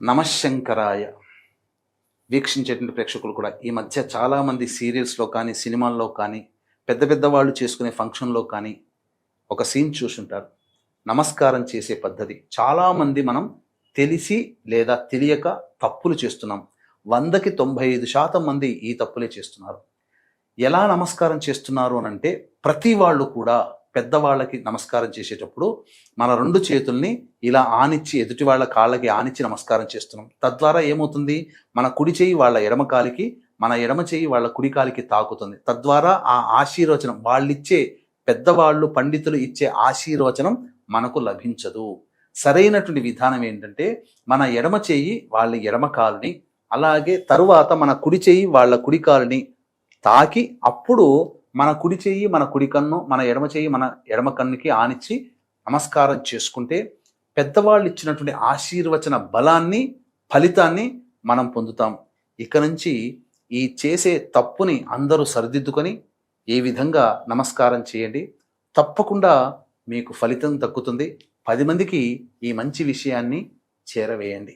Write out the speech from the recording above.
నమశంకరాయ. వీక్షించేటువంటి ప్రేక్షకులు కూడా ఈ మధ్య చాలామంది సీరియల్స్లో కానీ సినిమాల్లో కానీ పెద్ద పెద్ద వాళ్ళు చేసుకునే ఫంక్షన్లో కానీ ఒక సీన్ చూసుంటారు. నమస్కారం చేసే పద్ధతి చాలామంది మనం తెలిసి లేదా తెలియక తప్పులు చేస్తున్నాం. 100కి 95% మంది ఈ తప్పులే చేస్తున్నారు. ఎలా నమస్కారం చేస్తున్నారు అని అంటే, ప్రతి వాళ్ళు కూడా పెద్దవాళ్ళకి నమస్కారం చేసేటప్పుడు మన 2 చేతుల్ని ఇలా ఆనిచ్చి ఎదుటి వాళ్ళ కాళ్ళకి ఆనిచ్చి నమస్కారం చేస్తున్నాం. తద్వారా ఏమవుతుంది, మన కుడి చేయి వాళ్ళ ఎడమ కాలికి, మన ఎడమ చేయి వాళ్ళ కుడి కాలికి తాకుతుంది. తద్వారా ఆ ఆశీర్వచనం వాళ్ళిచ్చే, పెద్దవాళ్ళు పండితులు ఇచ్చే ఆశీర్వచనం మనకు లభించదు. సరైనటువంటి విధానం ఏంటంటే, మన ఎడమ చేయి వాళ్ళ ఎడమ కాలుని, అలాగే తరువాత మన కుడి చేయి వాళ్ళ కుడి కాలుని తాకి, అప్పుడు మన కుడి చెయ్యి మన కుడి కన్ను, మన ఎడమ చెయ్యి మన ఎడమ కన్నుకి ఆనిచ్చి నమస్కారం చేసుకుంటే పెద్దవాళ్ళు ఇచ్చినటువంటి ఆశీర్వచన బలాన్ని, ఫలితాన్ని మనం పొందుతాం. ఇక నుంచి ఈ చేసే తప్పుని అందరూ సరిదిద్దుకొని ఈ విధంగా నమస్కారం చేయండి. తప్పకుండా మీకు ఫలితం దక్కుతుంది. 10 మందికి ఈ మంచి విషయాన్ని చేరవేయండి.